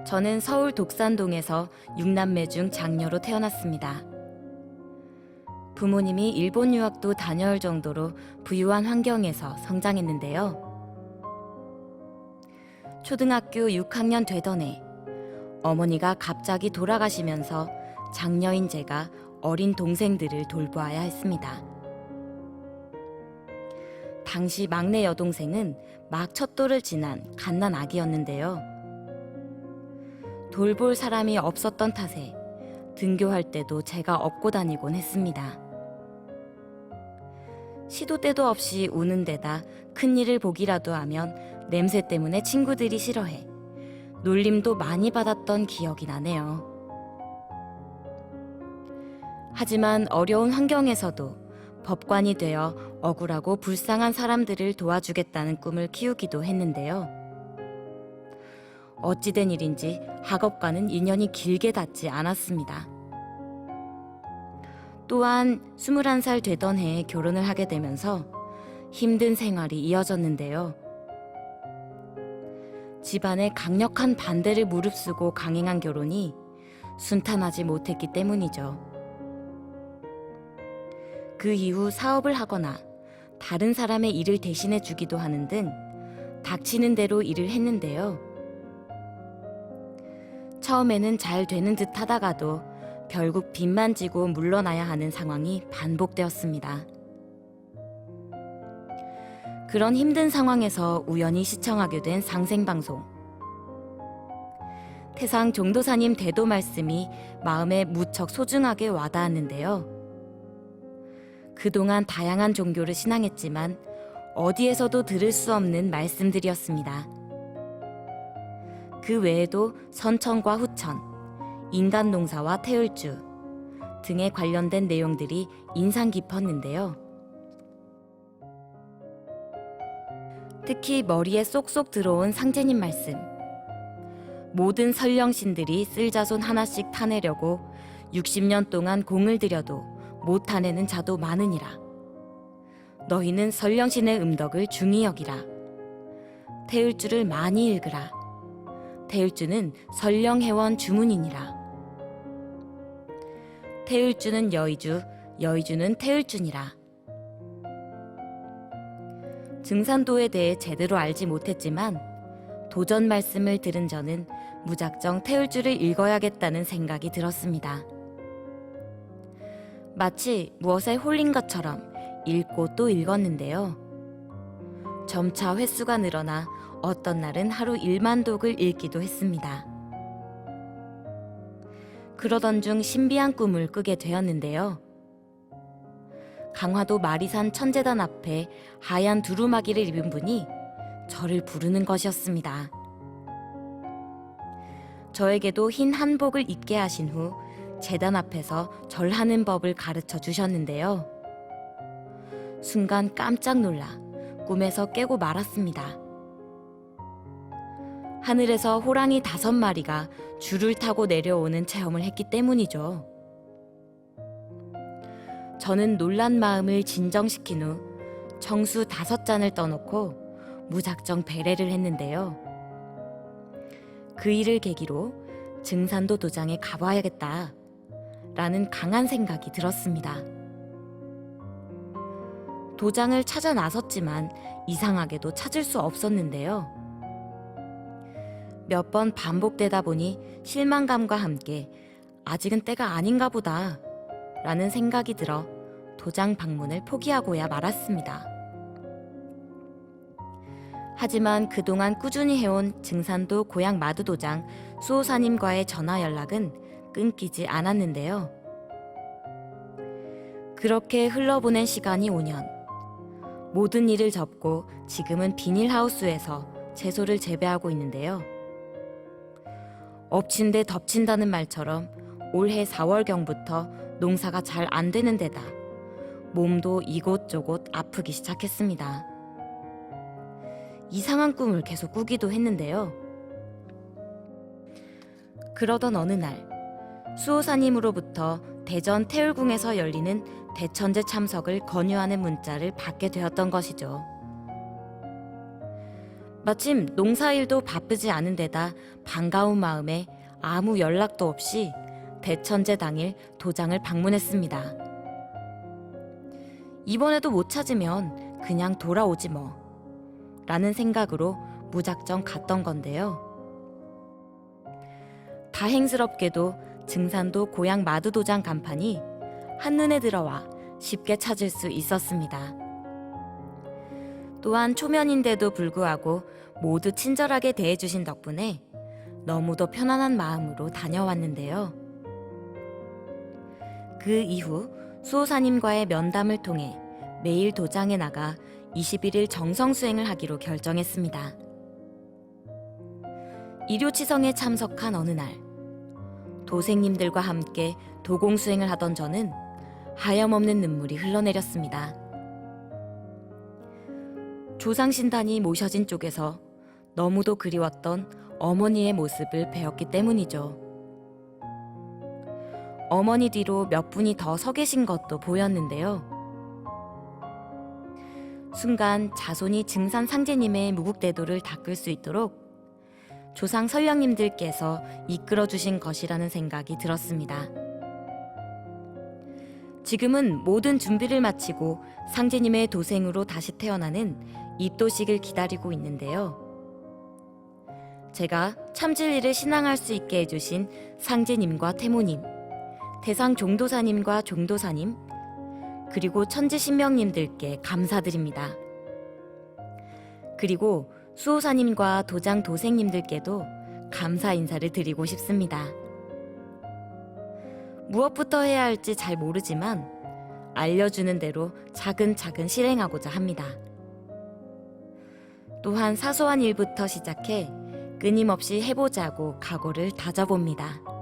저는 서울 독산동에서 6남매 중 장녀로 태어났습니다. 부모님이 일본 유학도 다녀올 정도로 부유한 환경에서 성장했는데요. 초등학교 6학년 되던 해 어머니가 갑자기 돌아가시면서 장녀인 제가 어린 동생들을 돌보아야 했습니다. 당시 막내 여동생은 막 첫 돌을 지난 갓난 아기였는데요. 돌볼 사람이 없었던 탓에 등교할 때도 제가 업고 다니곤 했습니다. 시도 때도 없이 우는 데다 큰일을 보기라도 하면 냄새 때문에 친구들이 싫어해 놀림도 많이 받았던 기억이 나네요. 하지만 어려운 환경에서도 법관이 되어 억울하고 불쌍한 사람들을 도와주겠다는 꿈을 키우기도 했는데요. 어찌된 일인지 학업과는 인연이 길게 닿지 않았습니다. 또한 21살 되던 해에 결혼을 하게 되면서 힘든 생활이 이어졌는데요. 집안의 강력한 반대를 무릅쓰고 강행한 결혼이 순탄하지 못했기 때문이죠. 그 이후 사업을 하거나 다른 사람의 일을 대신해 주기도 하는 등 닥치는 대로 일을 했는데요. 처음에는 잘 되는 듯 하다가도 결국 빚만 지고 물러나야 하는 상황이 반복되었습니다. 그런 힘든 상황에서 우연히 시청하게 된 상생방송. 태상 종도사님 대도 말씀이 마음에 무척 소중하게 와닿았는데요. 그동안 다양한 종교를 신앙했지만 어디에서도 들을 수 없는 말씀들이었습니다. 그 외에도 선천과 후천, 인간농사와 태울주 등에 관련된 내용들이 인상 깊었는데요. 특히 머리에 쏙쏙 들어온 상제님 말씀. 모든 선령신들이 쓸자손 하나씩 타내려고 60년 동안 공을 들여도 못 타내는 자도 많으니라. 너희는 선령신의 음덕을 중히 여기라. 태울주를 많이 읽으라. 태울주는 선령회원 주문이니라. 태울주는 여의주, 여의주는 태울주니라. 증산도에 대해 제대로 알지 못했지만 도전 말씀을 들은 저는 무작정 태울주를 읽어야겠다는 생각이 들었습니다. 마치 무엇에 홀린 것처럼 읽고 또 읽었는데요. 점차 횟수가 늘어나 어떤 날은 하루 1만 독을 읽기도 했습니다. 그러던 중 신비한 꿈을 꾸게 되었는데요. 강화도 마리산 천재단 앞에 하얀 두루마기를 입은 분이 저를 부르는 것이었습니다. 저에게도 흰 한복을 입게 하신 후 재단 앞에서 절하는 법을 가르쳐 주셨는데요. 순간 깜짝 놀라 꿈에서 깨고 말았습니다. 하늘에서 호랑이 5마리가 줄을 타고 내려오는 체험을 했기 때문이죠. 저는 놀란 마음을 진정시킨 후 정수 5잔을 떠놓고 무작정 배례를 했는데요. 그 일을 계기로 증산도 도장에 가봐야겠다 라는 강한 생각이 들었습니다. 도장을 찾아 나섰지만 이상하게도 찾을 수 없었는데요. 몇 번 반복되다 보니 실망감과 함께 아직은 때가 아닌가 보다 라는 생각이 들어 도장 방문을 포기하고야 말았습니다. 하지만 그동안 꾸준히 해온 증산도 고향 마두도장 수호사님과의 전화 연락은 끊기지 않았는데요. 그렇게 흘러보낸 시간이 5년. 모든 일을 접고 지금은 비닐하우스에서 채소를 재배하고 있는데요. 엎친 데 덮친다는 말처럼 올해 4월경부터 농사가 잘 안 되는 데다 몸도 이곳저곳 아프기 시작했습니다. 이상한 꿈을 계속 꾸기도 했는데요. 그러던 어느 날 수호사님으로부터 대전 태울궁에서 열리는 대천제 참석을 권유하는 문자를 받게 되었던 것이죠. 마침 농사일도 바쁘지 않은 데다 반가운 마음에 아무 연락도 없이 대천제 당일 도장을 방문했습니다. 이번에도 못 찾으면 그냥 돌아오지 뭐 라는 생각으로 무작정 갔던 건데요. 다행스럽게도 증산도 고향 마두도장 간판이 한눈에 들어와 쉽게 찾을 수 있었습니다. 또한 초면인데도 불구하고 모두 친절하게 대해주신 덕분에 너무도 편안한 마음으로 다녀왔는데요. 그 이후 수호사님과의 면담을 통해 매일 도장에 나가 21일 정성수행을 하기로 결정했습니다. 일요치성에 참석한 어느 날, 도생님들과 함께 도공수행을 하던 저는 하염없는 눈물이 흘러내렸습니다. 조상신단이 모셔진 쪽에서 너무도 그리웠던 어머니의 모습을 배웠기 때문이죠. 어머니 뒤로 몇 분이 더 서 계신 것도 보였는데요. 순간 자손이 증산 상제님의 무국대도를 닦을 수 있도록 조상 선령님들께서 이끌어주신 것이라는 생각이 들었습니다. 지금은 모든 준비를 마치고 상제님의 도생으로 다시 태어나는 입도식을 기다리고 있는데요. 제가 참진리를 신앙할 수 있게 해주신 상제님과 태모님, 대상 종도사님과 종도사님, 그리고 천지신명님들께 감사드립니다. 그리고 수호사님과 도장 도생님들께도 감사 인사를 드리고 싶습니다. 무엇부터 해야 할지 잘 모르지만 알려주는 대로 차근차근 실행하고자 합니다. 또한 사소한 일부터 시작해 끊임없이 해보자고 각오를 다져봅니다.